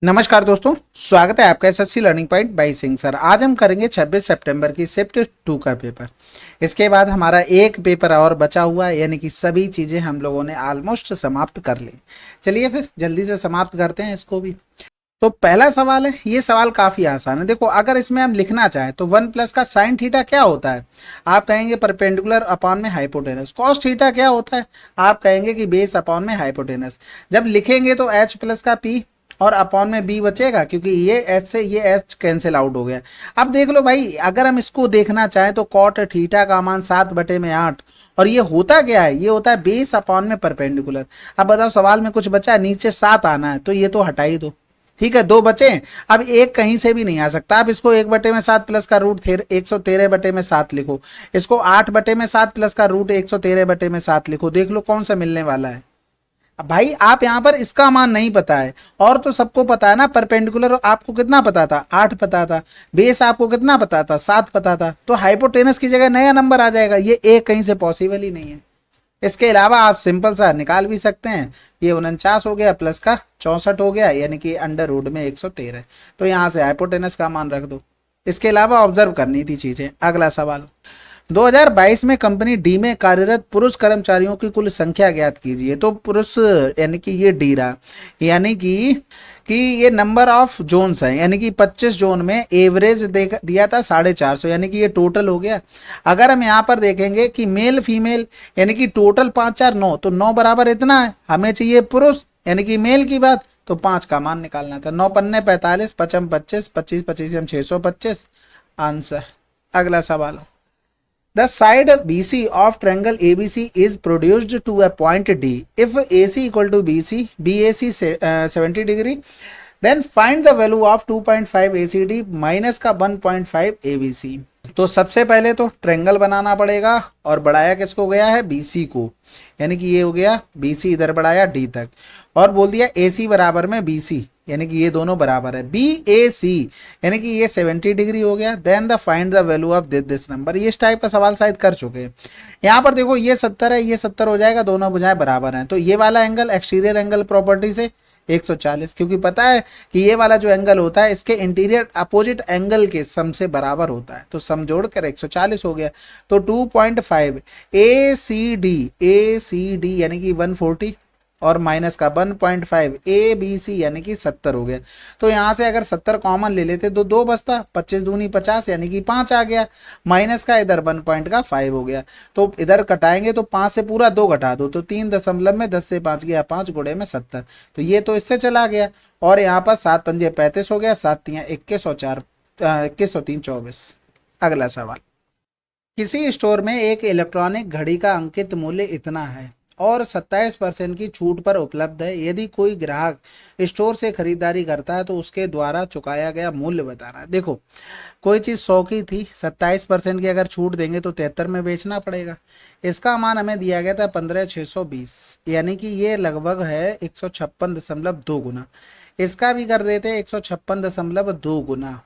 नमस्कार दोस्तों, स्वागत है आपका SSC learning point by Singh sir. आज हम करेंगे 26 सितंबर की शिफ्ट 2 का पेपर। इसके बाद हमारा एक पेपर और बचा हुआ है, यानी कि सभी चीज़ें हम लोगों ने ऑलमोस्ट समाप्त कर ली। चलिए फिर जल्दी से समाप्त करते हैं इसको भी। तो पहला सवाल है, ये सवाल काफ़ी आसान है। देखो, अगर इसमें हम लिखना चाहें तो 1 प्लस का साइन थीटा क्या होता है? आप कहेंगे परपेंडिकुलर अपॉन में हाइपोटेनस। कॉस थीटा क्या होता है? आप कहेंगे कि बेस अपॉन में हाइपोटेनस। जब लिखेंगे तो एच प्लस का पी और अपॉन में बी बचेगा, क्योंकि ये एच से ये एच कैंसिल आउट हो गया। अब देख लो भाई, अगर हम इसको देखना चाहें तो कॉट थीटा का मान 7/8, और ये होता क्या है? ये होता है बेस अपॉन में परपेंडिकुलर। अब बताओ, सवाल में कुछ बचा? नीचे 7 आना है, तो ये तो हटा ही दो। ठीक है, 2 बचे। अब एक कहीं से भी नहीं आ सकता। आप इसको 1/7 प्लस का रूट 113/7 लिखो। इसको 8/7 प्लस का रूट 113/7 लिखो। देख लो कौन सा मिलने वाला है। अब भाई, आप यहां पर इसका मान नहीं पता है, और तो सबको पता है ना। परपेंडिकुलर आपको कितना पता था? 8 पता था। बेस आपको कितना पता था? 7 पता था। तो हाइपोटेनस की जगह नया नंबर आ जाएगा। ये एक कहीं से पॉसिबल ही नहीं है। इसके अलावा आप सिंपल सा निकाल भी सकते हैं। ये 49 हो गया, प्लस का 64 हो गया, यानी कि अंडर रूट में 113। तो यहां से हाइपोटेनस का मान रख दो। इसके अलावा ऑब्जर्व करनी थी चीजें। अगला सवाल, 2022 में कंपनी डी में कार्यरत पुरुष कर्मचारियों की कुल संख्या ज्ञात कीजिए। तो पुरुष यानी कि ये डी रहा, यानी कि ये नंबर ऑफ जोन्स है, यानी कि 25 जोन में एवरेज दिया था 450, यानी कि ये टोटल हो गया। अगर हम यहाँ पर देखेंगे कि मेल फीमेल, यानी कि टोटल 5 4 9, तो 9 बराबर इतना है। हमें चाहिए पुरुष यानी कि मेल की बात, तो 5 का मान निकालना था। 9 पन्ने 45, 5 25, 25 25 625 आंसर। अगला सवाल, the side BC of triangle ABC is produced to a point D. If AC equal to BC, BAC 70 degree, then find the value of 2.5 ACD minus का 1.5 ABC। तो सबसे पहले तो ट्रायंगल बनाना पड़ेगा, और बढ़ाया किसको गया है? BC को, यानी कि ये हो गया BC, इधर बढ़ाया D तक, और बोल दिया AC बराबर में BC, यानी कि ये दोनों बराबर है। BAC यानी कि ये 70 डिग्री हो गया। Then the find the value of this number. ये इस टाइप का सवाल शायद कर चुके हैं। यहाँ पर देखो, ये 70 है, ये 70 हो जाएगा, दोनों भुजाएं बराबर हैं। तो ये वाला एंगल एक्सटीरियर एंगल प्रॉपर्टी से 140, क्योंकि पता है कि ये वाला जो एंगल होता है इसके इंटीरियर अपोजिट एंगल के सम से बराबर होता है। तो सम जोड़कर 140 हो गया। तो 2.5 ACD यानी कि 140, और माइनस का 1.5 ABC यानी कि 70 हो गया। तो यहां से अगर 70 कॉमन ले लेते तो 2 बचता, 25 दूनी 50, यानी कि 5 आ गया। माइनस का इधर 1.5 हो गया। तो इधर कटाएंगे तो 5 से पूरा 2 घटा दो, तो 3 दशमलव में 10 से 5 गया, 5 गुणे में 70। तो ये तो इससे चला गया। और यहाँ पर 7 पंजे 35 हो गया, 7 तियां 21 और 4 21 और 3 24। अगला सवाल, किसी स्टोर में एक इलेक्ट्रॉनिक घड़ी का अंकित मूल्य इतना है और 27% की छूट पर उपलब्ध है। यदि कोई ग्राहक स्टोर से खरीदारी करता है तो उसके द्वारा चुकाया गया मूल्य बताना है। देखो, कोई चीज़ 100 की थी, 27% की अगर छूट देंगे तो 73 में बेचना पड़ेगा। इसका मान हमें दिया गया था 15,620, यानी कि ये लगभग है 156.2 गुना। इसका भी कर देते हैं 156.2 गुना।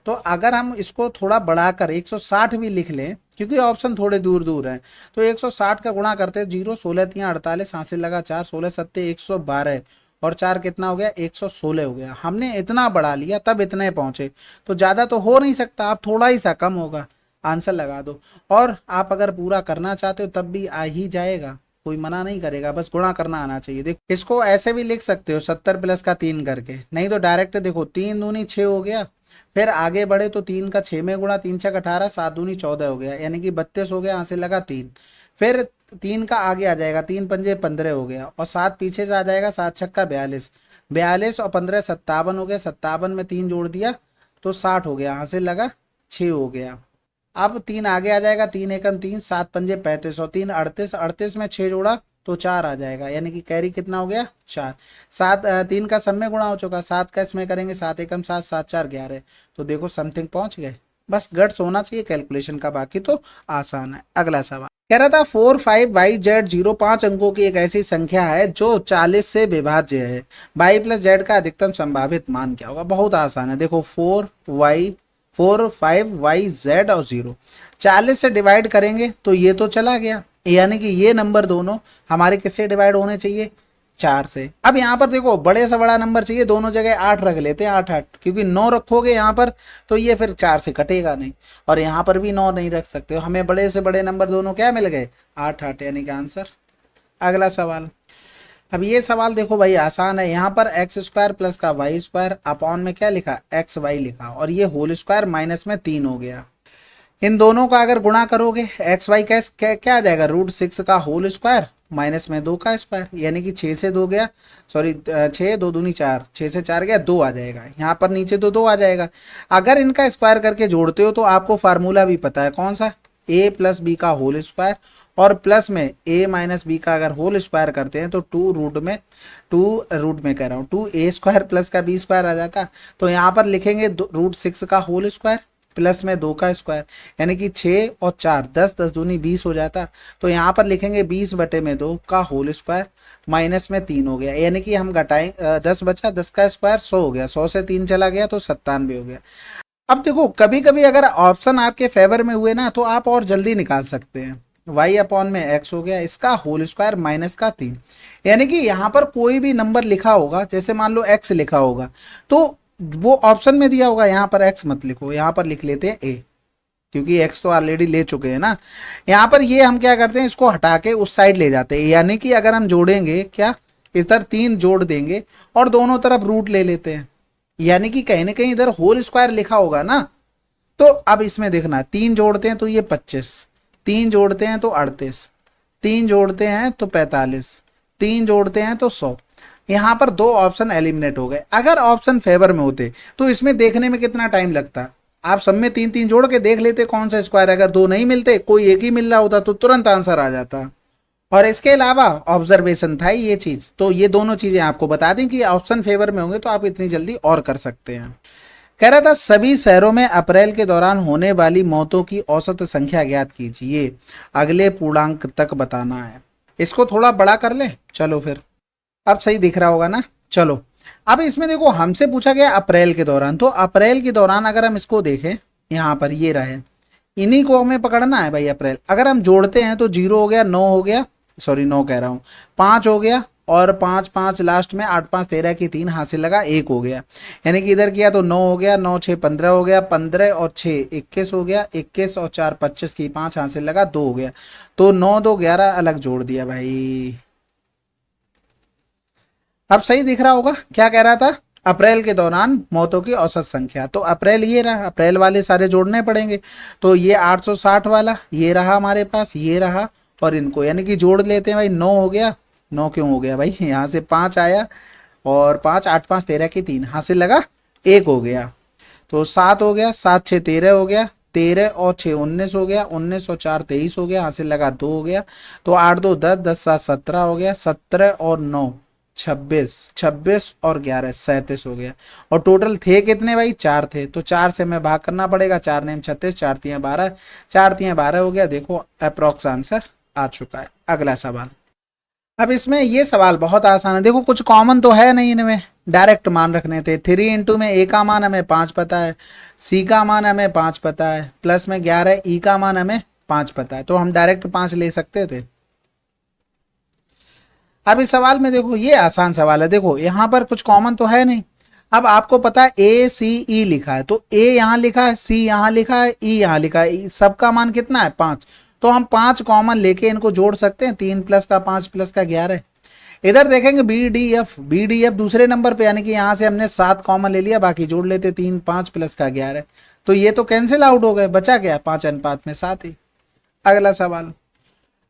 तो अगर हम इसको थोड़ा बढ़ाकर 160 भी लिख लें, क्योंकि ऑप्शन थोड़े दूर दूर हैं, तो 160 का गुणा करते हैं 0 16 3 48, हासिल लगा 4, 16 7 112, और 4 कितना हो गया? 116 हो गया। हमने इतना बढ़ा लिया तब इतने पहुंचे, तो ज़्यादा तो हो नहीं सकता, आप थोड़ा ही सा कम होगा। आंसर लगा दो। और आप अगर पूरा करना चाहते हो तब भी आ ही जाएगा, कोई मना नहीं करेगा, बस गुणा करना आना चाहिए। देखो, इसको ऐसे भी लिख सकते हो 70 प्लस का 3 करके, नहीं तो डायरेक्ट देखो 3 दूनी 6 हो गया। फिर आगे बढ़े तो 3 का 6 में गुणा, 3 6 18, 7 दूनी 14 हो गया, यानी कि 32 हो गया। यहाँ से लगा 3, फिर 3 का आगे आ जाएगा, 3 पंजे 15 हो गया, और 7 पीछे से आ जाएगा, 7 छक्का 42, 42 और 15 57 हो गया। 57 में 3 जोड़ दिया तो 60 हो गया, यहाँ से लगा 6 हो गया। अब 3 आगे आ जाएगा, 3 एकम 3, 7 पंजे 35 और 3 38, 38 में 6 जोड़ा तो 4 आ जाएगा, यानी कि कैरी कितना हो गया? 4। 7 3 का सब में गुणा हो चुका, 7 का इसमें करेंगे, 7 एकम 7, 7 4 11। तो देखो समथिंग पहुंच गए। बस गट्स होना चाहिए कैलकुलेशन का, बाकी तो आसान है। अगला सवाल कह रहा था 4 5 YZ 0 5 अंकों की एक ऐसी संख्या है जो 40 से विभाज्य है। y प्लस जेड का अधिकतम संभावित मान क्या होगा? बहुत आसान है। देखो 4 5 YZ और 0 40 से डिवाइड करेंगे तो ये तो चला गया, यानी कि ये नंबर दोनों हमारे किससे डिवाइड होने चाहिए? 4 से। अब यहाँ पर देखो बड़े से बड़ा नंबर चाहिए, दोनों जगह 8 रख लेते हैं, 8 8, क्योंकि 9 रखोगे यहाँ पर तो ये फिर 4 से कटेगा नहीं, और यहाँ पर भी 9 नहीं रख सकते हो। हमें बड़े से बड़े नंबर दोनों क्या मिल गए, 8 8, यानी कि आंसर। अगला सवाल। अब ये सवाल देखो भाई आसान है, यहाँ पर एक्स स्क्वायर प्लस का वाई स्क्वायर अपॉन में क्या लिखा, एक्स वाई लिखा, और ये होल स्क्वायर माइनस में 3 हो गया। इन दोनों का अगर गुणा करोगे एक्स वाई कैस क्या आ जाएगा, √6 का होल स्क्वायर माइनस में 2 का स्क्वायर, यानी कि 6 से 2 गया, सॉरी 6 2 दूनी 4, 6 से 4 गया 2 आ जाएगा, यहाँ पर नीचे तो 2 आ जाएगा। अगर इनका स्क्वायर करके जोड़ते हो तो आपको फार्मूला भी पता है कौन सा, a प्लस बी का होल स्क्वायर, और प्लस में a माइनस बी का अगर होल स्क्वायर करते हैं तो 2 रूट में कह रहा हूँ 2a² प्लस का b स्क्वायर आ जाता। तो यहाँ पर लिखेंगे √6 का होल स्क्वायर प्लस में 2 का स्क्वायर, यानी कि 6 और 4 10 10 दूनी 20 हो जाता। तो यहाँ पर लिखेंगे 20/2 का होल स्क्वायर माइनस में 3 हो गया, यानी कि हम घटाएं 10 बचा, 10 का स्क्वायर 100 हो गया, 100 से 3 चला गया तो 97 हो गया। अब देखो कभी कभी अगर ऑप्शन आपके फेवर में हुए ना तो आप और जल्दी निकाल सकते हैं। y अपॉन में x हो गया, इसका होल स्क्वायर माइनस का 3, यानी कि यहाँ पर कोई भी नंबर लिखा होगा, जैसे मान लो x लिखा होगा तो वो ऑप्शन में दिया होगा, यहाँ पर x मत लिखो, यहाँ पर लिख लेते हैं a, क्योंकि x तो ऑलरेडी ले चुके हैं ना। यहाँ पर ये हम क्या करते हैं, इसको हटा के उस साइड ले जाते हैं, यानी कि अगर हम जोड़ेंगे क्या, इधर 3 जोड़ देंगे और दोनों तरफ रूट ले लेते हैं, यानी कि कहीं ना कहीं इधर होल स्क्वायर लिखा होगा ना। तो अब इसमें देखना 3 जोड़ते हैं तो ये 25, 3 जोड़ते हैं तो 38, 3 जोड़ते हैं तो 45, 3 जोड़ते हैं तो 100। यहाँ पर 2 ऑप्शन एलिमिनेट हो गए। अगर ऑप्शन फेवर में होते तो इसमें देखने में कितना टाइम लगता, आप सब में 3 3 जोड़ के देख लेते कौन सा स्क्वायर, अगर 2 नहीं मिलते कोई एक ही मिल रहा होता तो तुरंत आंसर आ जाता। और इसके अलावा ऑब्जर्वेशन था ये चीज, तो ये दोनों चीजें आपको बता दें कि ऑप्शन फेवर में होंगे तो आप इतनी जल्दी और कर सकते हैं। कह रहा था सभी शहरों में अप्रैल के दौरान होने वाली मौतों की औसत संख्या ज्ञात कीजिए, अगले पूर्णांक तक बताना है। इसको थोड़ा बड़ा कर ले, चलो फिर अब सही दिख रहा होगा ना। चलो अब इसमें देखो हमसे पूछा गया अप्रैल के दौरान, तो अप्रैल के दौरान अगर हम इसको देखें, यहाँ पर ये रहे, इन्हीं को हमें पकड़ना है भाई अप्रैल। अगर हम जोड़ते हैं तो 0 हो गया, 9 हो गया, सॉरी 9 कह रहा हूँ, 5 हो गया, और 5 5 लास्ट में 8 5 13 की 3 हासिल लगा 1 हो गया, यानी कि इधर किया तो 9 हो गया, 9 6 15 हो गया, 15 और 6 21 हो गया, 21 और 4 25 की 5 हासिल लगा 2 हो गया, तो 9 2 11 अलग जोड़ दिया भाई। अब सही दिख रहा होगा क्या कह रहा था, अप्रैल के दौरान मौतों की औसत संख्या, तो अप्रैल ये रहा, अप्रैल वाले सारे जोड़ने पड़ेंगे, तो ये 860 वाला ये रहा हमारे पास, ये रहा, और इनको यानी कि जोड़ लेते हैं भाई। 9 हो गया, 9 क्यों हो गया भाई, यहाँ से 5 आया, और 5 8 5 13 की 3 हासिल लगा 1 हो गया, तो 7 हो गया, 7 6 13 हो गया, 13 और 6 19 हो गया, 19 और 4 23 हो गया, हासिल लगा 2 हो गया, तो 8 2 10, 10 7 17 हो गया, 17 और 9 26, 26 और 11 37 हो गया, और टोटल थे कितने भाई, 4 थे, तो 4 से हमें भाग करना पड़ेगा, 4 नेम 36, 4 तियां 12, 4 तियां 12 हो गया। देखो अप्रोक्स आंसर आ चुका है। अगला सवाल। अब इसमें ये सवाल बहुत आसान है, देखो कुछ कॉमन तो है नहीं इनमें, डायरेक्ट मान रखने थे। 3 इंटू में ए का मान हमें 5 पता है, सी का मान हमें 5 पता है, प्लस में 11 ई का मान हमें 5 पता है, तो हम डायरेक्ट 5 ले सकते थे। अब इस सवाल में देखो ये आसान सवाल है, देखो यहाँ पर कुछ कॉमन तो है नहीं। अब आपको पता है ए सी ई लिखा है, तो ए यहाँ लिखा है, सी यहाँ लिखा है, ई यहाँ लिखा है, सबका मान कितना है 5, तो हम 5 कॉमन लेके इनको जोड़ सकते हैं, 3 प्लस का 5 प्लस का 11। इधर देखेंगे बी डी एफ दूसरे नंबर पे, यानी कि यहाँ से हमने 7 कॉमन ले लिया, बाकी जोड़ लेते 3 5 प्लस का 11, तो ये तो कैंसिल आउट हो गए, बचा गया 5 अनुपात में 7 ही। अगला सवाल।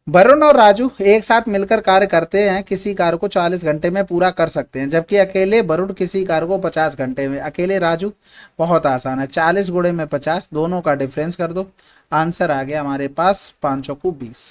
वरुण और राजू एक साथ मिलकर कार्य करते हैं, किसी कार्य को 40 घंटे में पूरा कर सकते हैं, जबकि अकेले वरुण किसी कार्य को 50 घंटे में, अकेले राजू। बहुत आसान है, 40 गुणे में 50, दोनों का डिफरेंस कर दो, आंसर आ गया हमारे पास 5 चौको 20।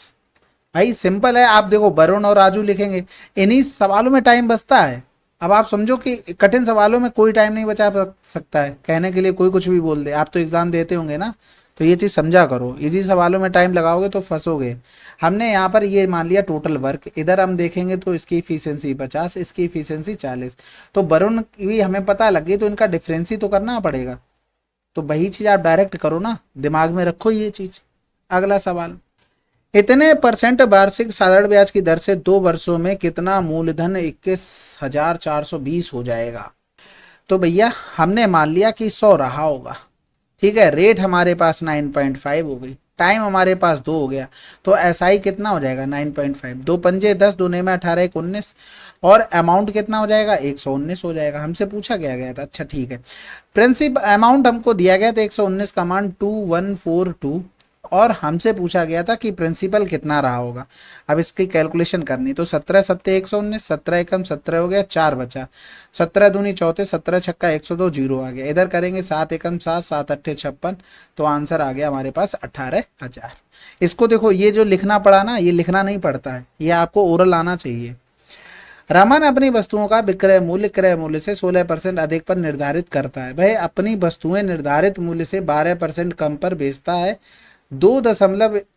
भाई सिंपल है, आप देखो वरुण और राजू लिखेंगे, इन्हीं सवालों में टाइम बचता है। अब आप समझो कि कठिन सवालों में कोई टाइम नहीं बचा सकता है, कहने के लिए कोई कुछ भी बोल दे, आप तो एग्जाम देते होंगे ना, तो ये चीज़ समझा करो, इसी सवालों में टाइम लगाओगे तो फंसोगे। हमने यहाँ पर ये मान लिया टोटल वर्क, इधर हम देखेंगे तो इसकी इफिशियंसी 50, इसकी इफिशियंसी 40, तो वरुण की भी हमें पता लग गई, तो इनका डिफरेंस ही तो करना पड़ेगा, तो वही चीज़ आप डायरेक्ट करो ना, दिमाग में रखो ये चीज़। अगला सवाल। इतने परसेंट वार्षिक साधारण ब्याज की दर से 2 वर्षों में कितना मूलधन 21,420 हो जाएगा। तो भैया हमने मान लिया कि 100 रहा होगा, ठीक है, रेट हमारे पास 9.5 हो गई, टाइम हमारे पास 2 हो गया, तो एसआई कितना हो जाएगा 9.5, 2 पंजे 10, 2 में 18, 1 19, और अमाउंट कितना हो जाएगा 119 हो जाएगा। हमसे पूछा गया था, अच्छा ठीक है, प्रिंसिपल अमाउंट हमको दिया गया था 119 का मान 2142, और हमसे पूछा गया था कि प्रिंसिपल कितना रहा होगा। अब इसकी कैलकुलेशन करनी, तो 17 सत्ते 119, 17 एकम 17 हो गया, 4 बचा, 17 दूनी 34, 17 छक्का 102, जीरो आ गया। इधर करेंगे 7 एकम 7, 7 अट्ठे 56, तो आंसर आ गया हमारे पास 18,000। इसको देखो, ये जो लिखना पड़ा ना, ये लिखना नहीं पड़ता है, ये आपको ओरल आना चाहिए। रमन अपनी वस्तुओं का विक्रय मूल्य क्रय मूल्य से 16% अधिक पर निर्धारित करता है। भाई अपनी वस्तुएं निर्धारित मूल्य से 12% कम पर बेचता है, 2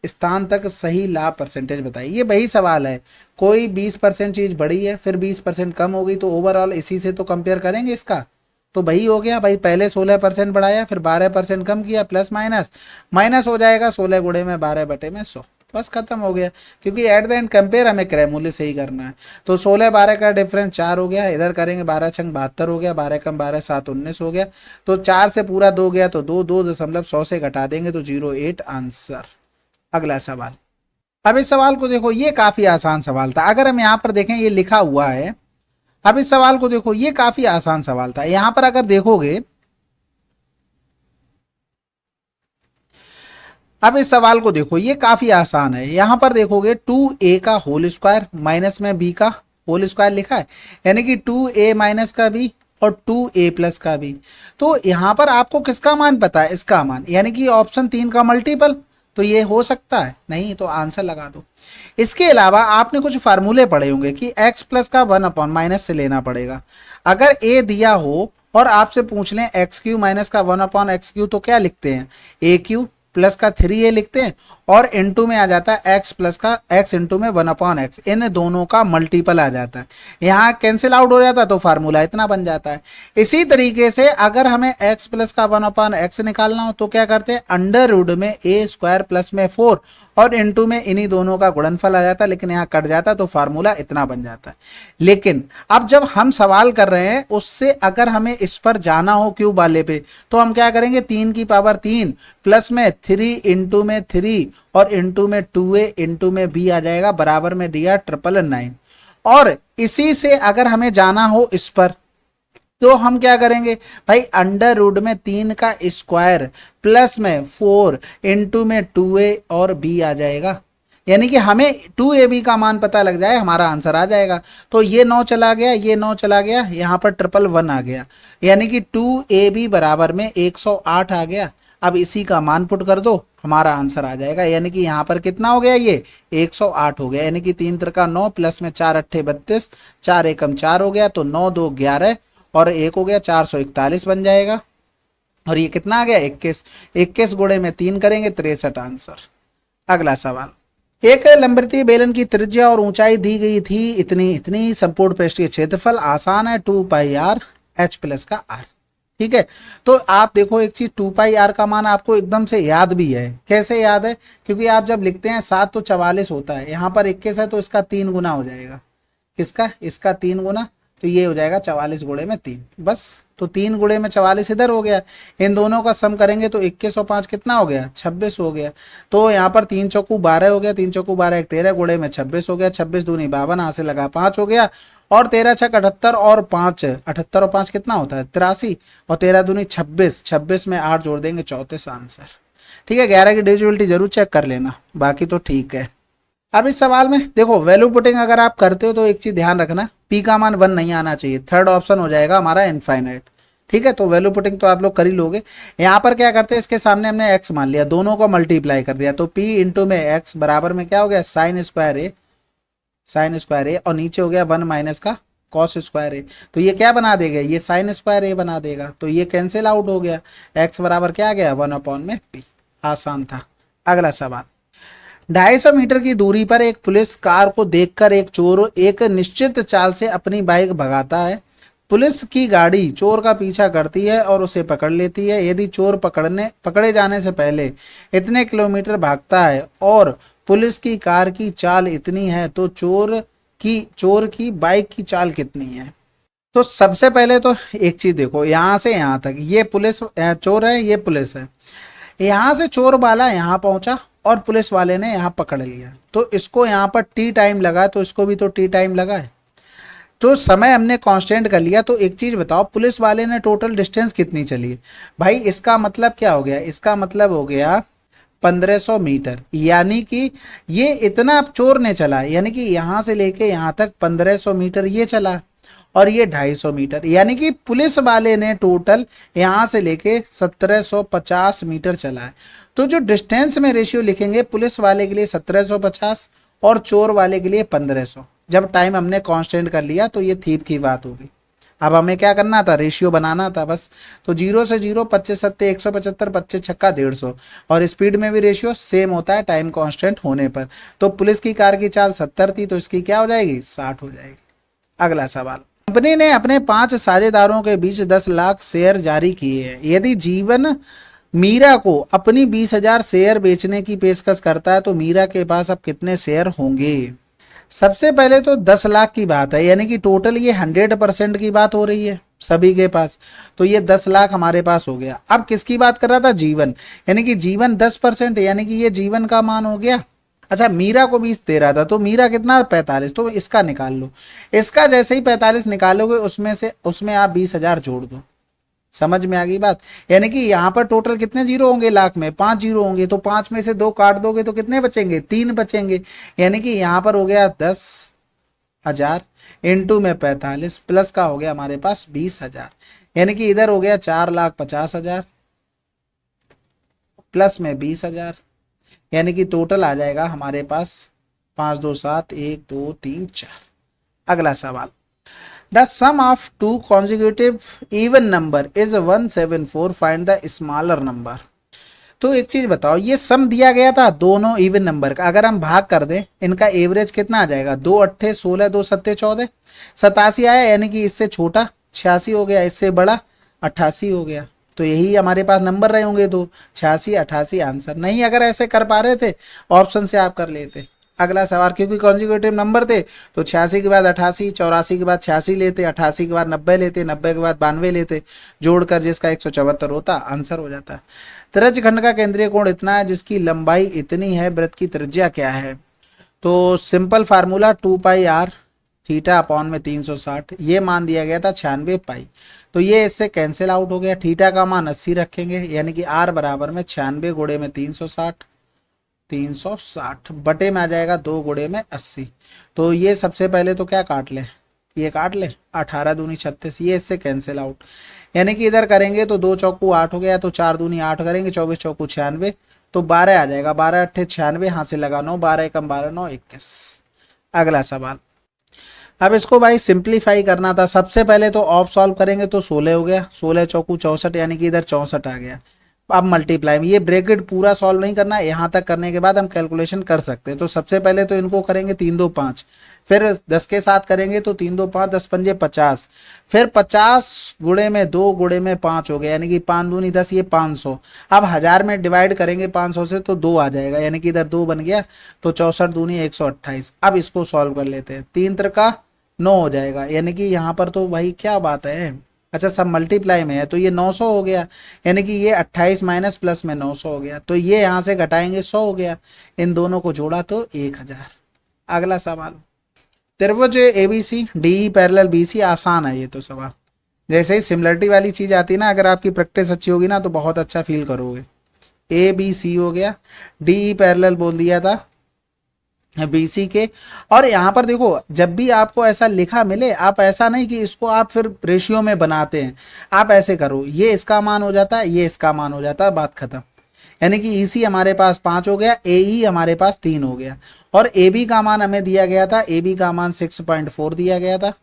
स्थान तक सही लाभ परसेंटेज बताइए। ये वही सवाल है, कोई 20% चीज बढ़ी है, फिर 20% कम हो गई, तो ओवरऑल इसी से तो कंपेयर करेंगे इसका, तो वही हो गया भाई, पहले 16% बढ़ाया, फिर 12% कम किया, प्लस माइनस माइनस हो जाएगा, 16 गुणे में 12 बटे में 100, बस खत्म हो गया। क्योंकि एट द एंड कंपेयर हमें क्रय मूल्य से ही करना है। तो 16 12 का डिफरेंस 4 हो गया, इधर करेंगे 12 छंग 72 हो गया, 12 कम 12 7 19 हो गया, तो 4 से पूरा 2 गया, तो 2.100 से घटा देंगे तो 08 आंसर। अगला सवाल, अब इस सवाल को देखो, ये काफी आसान सवाल था। अगर हम यहाँ पर देखें, ये लिखा हुआ है, अब इस सवाल को देखो, ये काफी आसान सवाल था। यहां पर अगर देखोगे, अब इस सवाल को देखो, ये काफी आसान है। यहां पर देखोगे 2a का होल स्क्वायर माइनस में b का होल स्क्वायर लिखा है, यानी कि 2a माइनस का b और 2a प्लस का b। तो यहां पर आपको किसका मान पता है, इसका मान, यानी कि ऑप्शन 3 का मल्टीपल, तो ये हो सकता है नहीं, तो आंसर लगा दो। इसके अलावा आपने कुछ फार्मूले पढ़े होंगे कि x प्लस का 1 अपॉन माइनस से लेना पड़ेगा। अगर a दिया हो और आपसे पूछ लें एक्स क्यू माइनस का 1 अपॉन एक्स क्यू, तो क्या लिखते हैं, ए क्यू प्लस का 3a लिखते हैं, और इनटू में आ जाता है x प्लस का x इंटू में 1 अपॉन एक्स, इन दोनों का मल्टीपल आ जाता है, यहाँ कैंसिल आउट हो जाता है, तो फार्मूला इतना बन जाता है। इसी तरीके से अगर हमें x प्लस का 1 अपॉन एक्स निकालना हो, तो क्या करते हैं, अंडर रूट में a स्क्वायर प्लस में 4 और इनटू में इन्हीं दोनों का गुणनफल आ जाता है, लेकिन यहाँ कट जाता है, तो फार्मूला इतना बन जाता है। लेकिन अब जब हम सवाल कर रहे हैं, उससे अगर हमें इस पर जाना हो क्यूब वाले पे, तो हम क्या करेंगे, 3 की पावर 3 प्लस में 3 इंटू में 3 और इंटू में 2a इंटू में b आ जाएगा, बराबर में दिया 999। और इसी से अगर हमें जाना हो इस पर, तो हम क्या करेंगे भाई, अंडर रूट में 3 का स्क्वायर प्लस में 4 इंटू में 2a और b आ जाएगा, यानी कि हमें 2ab का मान पता लग जाए, हमारा आंसर आ जाएगा। तो ये 9 चला गया, ये 9 चला गया, यहाँ पर 111 आ गया, यानी कि 2ab बराबर में 108 आ गया। अब इसी का मान पुट कर दो, हमारा आंसर आ जाएगा, यानी कि यहाँ पर कितना हो गया, ये 108 हो गया, यानी कि 3 त्रिका 9 प्लस में 4 अट्ठे 32, 4 एकम 4 हो गया, तो 9 2 11 और 1 हो गया, 441 बन जाएगा। और ये कितना आ गया 21, 21 गुणे में 3 करेंगे 63 आंसर। अगला सवाल, एक लंबवृत्तीय बेलन की त्रिज्या और ऊंचाई दी गई थी इतनी इतनी, संपूर्ण पृष्ठ के क्षेत्रफल आसान है 2 पाई आर एच प्लस का आर। ठीक है, तो आप देखो एक चीज, 2 पाई आर का मान आपको एकदम से याद भी है। कैसे याद है, क्योंकि आप जब लिखते हैं 7 तो 44 होता है, यहाँ पर 21 है तो इसका 3 गुना हो जाएगा, किसका, इसका 3 गुना, तो ये हो जाएगा 44 गुणे में 3, बस। तो 3 गुणे में 44 इधर हो गया, इन दोनों का सम करेंगे तो 21 और 5 कितना हो गया, 26 हो गया। तो यहाँ पर 3 चौकू 12 हो गया, 3 चौकू 12 13 गुणे में 26 हो गया, 26 दूनी 52, हाथ से लगा 5 हो गया, और 13 छक 78 और 5 78 और 5 कितना होता है 83, और 13 दूनी 26, 26 में 8 जोड़ देंगे 34 आंसर। ठीक है, 11 की डिविजिबिलिटी जरूर चेक कर लेना, बाकी तो ठीक है। अब इस सवाल में देखो, वैल्यू पुटिंग अगर आप करते हो तो एक चीज ध्यान रखना, p का मान 1 नहीं आना चाहिए, थर्ड ऑप्शन हो जाएगा हमारा इनफाइनाइट। ठीक है, तो वैल्यू पुटिंग तो आप लोग कर ही लोगे। यहाँ पर क्या करते हैं, इसके सामने हमने x मान लिया, दोनों को मल्टीप्लाई कर दिया, तो p इंटू में x बराबर में क्या हो गया, साइन स्क्वायर ए, और नीचे हो गया 1 माइनस का कॉस स्क्वायर ए, तो ये क्या बना देगा, ये साइन स्क्वायर ए बना देगा, तो ये कैंसिल आउट हो गया, x बराबर क्या आ गया 1 अपॉन में p। आसान था। अगला सवाल, 250 मीटर की दूरी पर एक पुलिस कार को देखकर एक चोर एक निश्चित चाल से अपनी बाइक भगाता है। पुलिस की गाड़ी चोर का पीछा करती है और उसे पकड़ लेती है। यदि चोर पकड़े जाने से पहले इतने किलोमीटर भागता है और पुलिस की कार की चाल इतनी है तो चोर की बाइक की चाल कितनी है। तो सबसे पहले तो एक चीज देखो, यहां से यहां तक ये पुलिस चोर है, ये पुलिस है। यहां से चोर वाला यहां पहुंचा और पुलिस वाले ने यहां पकड़ लिया, तो इसको यहां पर टी टाइम लगा, तो इसको भी तो टी टाइम लगा है। तो समय हमने कांस्टेंट कर लिया। तो एक चीज बताओ, पुलिस वाले ने टोटल डिस्टेंस कितनी चली है भाई। इसका मतलब क्या हो गया, इसका मतलब हो गया 1500 मीटर, यानी कि ये इतना चोर ने चला, यानी कि यहां से लेके यहां तक 1500 मीटर ये चला, और ये 250 मीटर, यानी कि पुलिस वाले ने टोटल यहां से लेके 1750 मीटर चला है। तो जो डिस्टेंस में रेशियो लिखेंगे, पुलिस वाले के लिए 1750 और चोर वाले के लिए 1500। जब टाइम हमने कांस्टेंट कर लिया तो ये थीप की बात होगी। अब हमें क्या करना था, रेशियो बनाना था बस। तो 0 से 0, 25 सत्ते 175, 25 छक्का 150, और स्पीड में भी रेशियो सेम होता है टाइम कांस्टेंट होने पर। तो पुलिस की कार की चाल 70 थी, तो इसकी क्या हो जाएगी, 60 हो जाएगी। अगला सवाल, कंपनी ने अपने 5 साझेदारों के बीच 10 लाख शेयर जारी किए हैं। यदि जीवन मीरा को अपनी 20,000 शेयर बेचने की पेशकश करता है तो मीरा के पास अब कितने शेयर होंगे। सबसे पहले तो 10 लाख की बात है, यानी कि टोटल ये 100% की बात हो रही है सभी के पास। तो ये 10 लाख हमारे पास हो गया। अब किसकी बात कर रहा था, जीवन, यानी कि जीवन 10%, यानी कि ये जीवन का मान हो गया। अच्छा, मीरा को 20 दे रहा था, तो मीरा कितना, 45, तो इसका निकाल लो। इसका जैसे ही 45 निकालोगे उसमें आप 20,000 जोड़ दो। समझ में आ गई बात। यानी कि यहाँ पर टोटल कितने जीरो होंगे, लाख में 5 जीरो होंगे, तो 5 में से 2 काट दोगे तो कितने बचेंगे, 3 बचेंगे। यानी कि यहाँ पर हो गया 10,000 इंटू में 45 प्लस का हो गया हमारे पास 20,000, यानी कि इधर हो गया 4,50,000 प्लस में 20,000, यानी कि टोटल आ जाएगा हमारे पास 5 2 7 1 2 3 4। अगला सवाल, the sum of 2 consecutive even number is 174, find the smaller number. तो एक चीज बताओ, ये सम दिया गया था दोनों इवन नंबर का, अगर हम भाग कर दें इनका एवरेज कितना आ जाएगा, 2 अट्ठे 16, 2 सत्ते 14, 87 आया, यानी कि इससे छोटा 86 हो गया, इससे बड़ा 88 हो गया। तो यही हमारे पास नंबर रहे होंगे दो, 86 88 आंसर। नहीं अगर ऐसे कर पा रहे थे ऑप्शन से आप कर लेते। अगला सवाल, क्योंकि कॉन्जिक्यूटिव नंबर थे तो 86 के बाद 88, 84 के बाद 86 लेते, 88 के बाद 90 लेते, 90 के बाद 92 लेते, जोड़कर जिसका 174 होता आंसर हो जाता। त्रिज्यखंड का केंद्रीय कोण इतना है जिसकी लंबाई इतनी है, वृत्त की त्रिज्या क्या है। तो simple formula 2 pi r theta upon में 360, ये मान दिया गया था 96 पाई। तो ये इससे कैंसिल आउट हो गया। थीटा का मान 80 रखेंगे, यानी कि आर बराबर में 96 गुणे में 360, 360 बटे में आ जाएगा 2 गुणे में 80। तो ये सबसे पहले तो क्या काट ले, ये काट ले, 18 दूनी 36, ये इससे कैंसिल आउट। यानी कि इधर करेंगे तो 2 चौकू 8 हो गया, तो 4 दूनी 8 करेंगे, 24 चौकू 96, तो 12 आ जाएगा, 12 अट्ठे 96, हाथ से लगा 9, 12 एकम 12 9 21। अगला सवाल, अब इसको भाई सिंप्लीफाई करना था। सबसे पहले तो ऑफ सॉल्व करेंगे तो 16 हो गया, 16 चौकू 64, यानी कि इधर 64 आ गया। अब मल्टीप्लाई में ये ब्रैकेट पूरा सॉल्व नहीं करना, यहाँ तक करने के बाद हम कैलकुलेशन कर सकते हैं। तो सबसे पहले तो इनको करेंगे 3 2 5, फिर 10 के साथ करेंगे तो 3 2 5, 10 पंजे 50, फिर 50 गुणे में 2 गुणे में 5 हो गया, यानी कि 5 दूनी 10, ये 500। अब 1000 में डिवाइड करेंगे 500 से तो 2 आ जाएगा, यानी कि इधर 2 बन गया, तो 64 दूनी 128। अब इसको सॉल्व कर लेते हैं, 3 त्रिका 9 हो जाएगा, यानी कि यहाँ पर तो भाई क्या बात है, अच्छा सब मल्टीप्लाई में है तो ये 900 हो गया, यानी कि ये 28 माइनस प्लस में 900 हो गया, तो ये यहाँ से घटाएंगे 100 हो गया, इन दोनों को जोड़ा तो 1000। अगला सवाल, त्रिभुज एबीसी डी पैरेलल बीसी, आसान है ये तो सवाल। जैसे ही सिमिलरिटी वाली चीज आती है ना, अगर आपकी प्रैक्टिस अच्छी होगी ना तो बहुत अच्छा फील करोगे। ए बी सी हो गया, डी पैरेलल बोल दिया था बीसी के। और यहाँ पर देखो, जब भी आपको ऐसा लिखा मिले, आप ऐसा नहीं कि इसको आप फिर रेशियो में बनाते हैं, आप ऐसे करो, ये इसका मान हो जाता है, ये इसका मान हो जाता है, बात खत्म। यानी कि ईसी हमारे पास 5 हो गया, एई हमारे पास 3 हो गया, और ए बी का मान हमें दिया गया था, ए बी का मान 6.4 दिया गया था,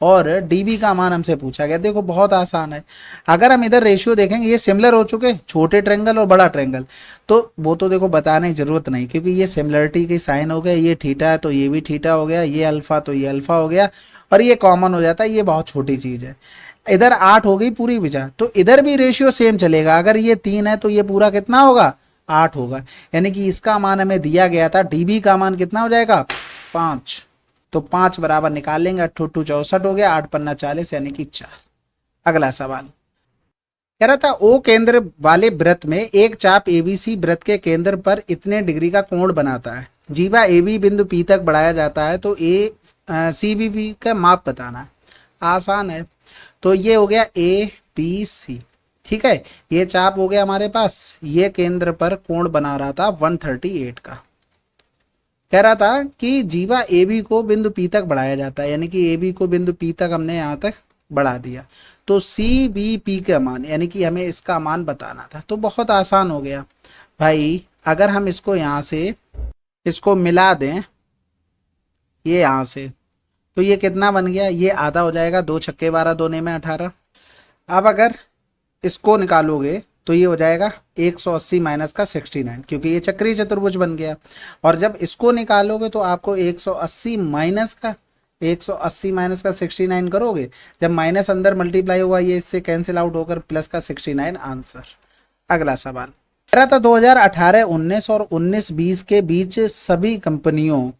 और डीबी का मान हमसे पूछा गया। देखो बहुत आसान है, अगर हम इधर रेशियो देखेंगे, ये सिमिलर हो चुके, छोटे ट्रेंगल और बड़ा ट्रेंगल, तो वो तो देखो बताने की जरूरत नहीं, क्योंकि ये सिमिलरिटी की साइन हो गया, ये थीटा है तो ये भी थीटा हो गया, ये अल्फा तो ये अल्फा हो गया, और ये कॉमन हो जाता है, ये बहुत छोटी चीज है। इधर 8 हो गई पूरी विचार, तो इधर भी रेशियो सेम चलेगा। अगर ये 3 है तो ये पूरा कितना होगा, 8 होगा, यानी कि इसका मान हमें दिया गया था, डीबी का मान कितना हो जाएगा 5, तो 5 बराबर निकाल लेंगे, 8 2 64 हो गया, 8 पन्ना 40 यानी कि 4। अगला सवाल कह रहा था ओ केंद्र वाले वृत्त में एक चाप एबीसी वृत्त के केंद्र पर इतने डिग्री का कोण बनाता है, जीवा एबी बिंदु पी तक बढ़ाया जाता है, तो ए सी बी बी का माप बताना है। आसान है, तो ये हो गया ए बी सी, ठीक है। ये चाप हो गया हमारे पास, ये केंद्र पर कोण बना रहा था 138 का। कह रहा था कि जीवा ए बी को बिंदु पी तक बढ़ाया जाता है, यानी कि ए बी को बिंदु पी तक हमने यहाँ तक बढ़ा दिया, तो सी बी पी का मान, यानी कि हमें इसका मान बताना था। तो बहुत आसान हो गया भाई, अगर हम इसको यहाँ से इसको मिला दें ये यहाँ से, तो ये कितना बन गया, ये आधा हो जाएगा, 2 छक्के 12 2 में 18। अब अगर इसको निकालोगे तो ये हो जाएगा 180 माइनस का 69, क्योंकि ये चक्रीय चतुर्भुज बन गया। और जब इसको निकालोगे तो आपको 180 माइनस का 69 करोगे, जब माइनस अंदर मल्टीप्लाई हुआ ये इससे कैंसिल आउट होकर प्लस का 69 आंसर। अगला सवाल कह रहा था 2018-19 और 19-20 के बीच सभी कंपनियों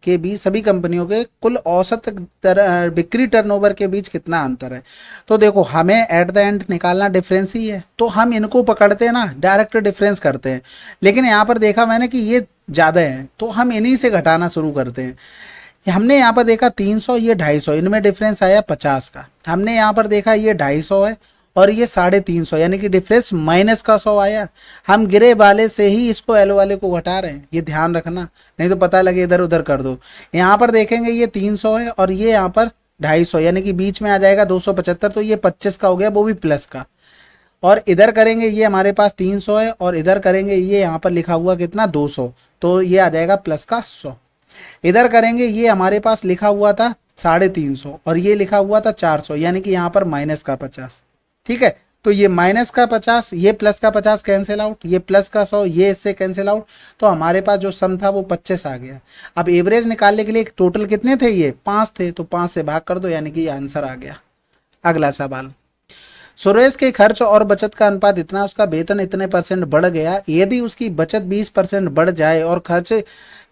के कुल औसत बिक्री टर्नओवर के बीच कितना अंतर है। तो देखो हमें एट द एंड निकालना डिफरेंस ही है, तो हम इनको पकड़ते हैं ना, डायरेक्ट डिफरेंस करते हैं। लेकिन यहाँ पर देखा मैंने कि ये ज़्यादा है, तो हम इन्हीं से घटाना शुरू करते हैं। हमने यहाँ पर देखा 300, ये 250, इनमें डिफरेंस आया 50 का। हमने यहाँ पर देखा ये 250 है और ये 350, यानी कि डिफरेंस माइनस का 100 आया। हम गिरे वाले से ही इसको एलो वाले को घटा रहे हैं, ये ध्यान रखना, नहीं तो पता लगे इधर उधर कर दो। यहाँ पर देखेंगे ये 300 है और ये यहाँ पर 250, यानी कि बीच में आ जाएगा 275, तो ये 25 का हो गया, वो भी प्लस का। और इधर करेंगे ये हमारे पास 300 है और इधर करेंगे ये यहाँ पर लिखा हुआ कितना 200, तो ये आ जाएगा प्लस का 100। इधर करेंगे ये हमारे पास लिखा हुआ था 350 और ये लिखा हुआ था 400, यानी कि यहाँ पर माइनस का 50, ठीक है। तो ये माइनस का 50, ये प्लस का 50 कैंसिल आउट, ये प्लस का 100 ये इससे कैंसिल आउट, तो हमारे पास जो सम था वो 25 आ गया। अब एवरेज निकालने के लिए टोटल कितने थे, ये 5 थे, तो 5 से भाग कर दो, यानी कि आंसर आ गया। अगला सवाल सुरेश के खर्च और बचत का अनुपात इतना, उसका वेतन इतने परसेंट बढ़ गया, यदि उसकी बचत 20% बढ़ जाए और खर्च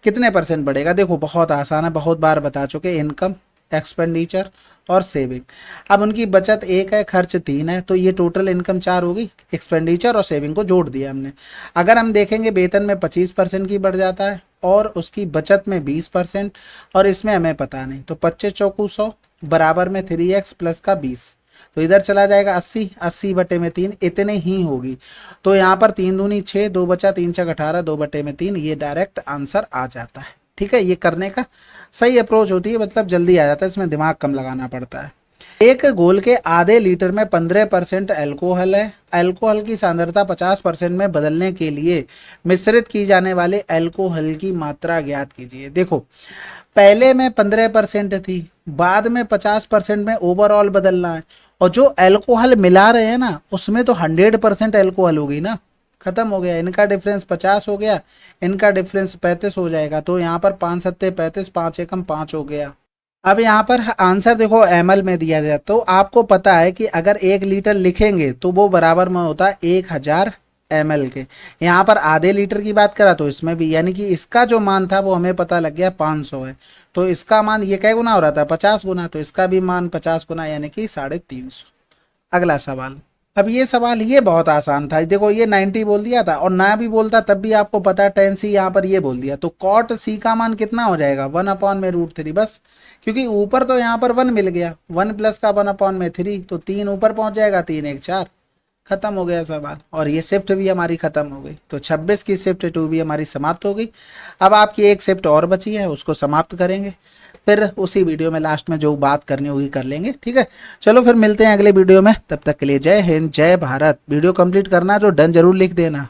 कितने परसेंट बढ़ेगा। देखो बहुत आसान है, बहुत बार बता चुके, इनकम, एक्सपेंडिचर और सेविंग। अब उनकी बचत 1 है, खर्च 3 है, तो ये टोटल इनकम 4 होगी, एक्सपेंडिचर और सेविंग को जोड़ दिया हमने। अगर हम देखेंगे वेतन में 25% की बढ़ जाता है और उसकी बचत में 20%, और इसमें हमें पता नहीं, तो 25 चौकू 100 बराबर में 3x प्लस का 20, तो इधर चला जाएगा 80, 80 बटे में 3, इतने ही होगी। तो यहाँ पर 3 दूनी 6, 2 बचा 3 छक 18, 2 बटे में 3, ये डायरेक्ट आंसर आ जाता है। ठीक है, ये करने का सही अप्रोच होती है, मतलब जल्दी आ जाता है, इसमें दिमाग कम लगाना पड़ता है। एक घोल के आधे लीटर में 15% अल्कोहल है, अल्कोहल की सांद्रता 50% में बदलने के लिए मिश्रित की जाने वाले अल्कोहल की मात्रा ज्ञात कीजिए। देखो पहले में 15% थी, बाद में 50% में ओवरऑल बदलना है, और जो अल्कोहल मिला रहे हैं ना उसमें तो 100% अल्कोहल होगी ना, खत्म हो गया। इनका डिफरेंस 50 हो गया, इनका डिफरेंस 35 हो जाएगा, तो यहाँ पर 5 सत्ते 35, 5 एकम 5 हो गया। अब यहाँ पर आंसर देखो एमएल में दिया गया, तो आपको पता है कि अगर 1 लीटर लिखेंगे तो वो बराबर में होता है 1000 ml के। यहाँ पर आधे लीटर की बात करा तो इसमें भी, यानी कि इसका जो मान था वो हमें पता लग गया 500 है, तो इसका मान ये कै गुना हो रहा था 50 गुना, तो इसका भी मान 50 गुना यानी कि 350। अगला सवाल, अब ये सवाल ये बहुत आसान था। देखो ये 90 बोल दिया था और ना भी बोलता तब भी आपको पता tan c यहाँ पर ये बोल दिया, तो cot c का मान कितना हो जाएगा 1/√3 बस, क्योंकि ऊपर तो यहाँ पर 1 मिल गया, 1 प्लस का 1/3, तो 3 ऊपर पहुंच जाएगा, 3 1 4, खत्म हो गया सवाल। और ये शिफ्ट भी हमारी खत्म हो गई, तो 26 की शिफ्ट 2 भी हमारी समाप्त हो गई। अब आपकी एक शिफ्ट और बची है, उसको समाप्त करेंगे, फिर उसी वीडियो में लास्ट में जो बात करनी होगी कर लेंगे। ठीक है, चलो फिर मिलते हैं अगले वीडियो में, तब तक के लिए जय हिंद जय भारत। वीडियो कंप्लीट करना जो डन जरूर लिख देना।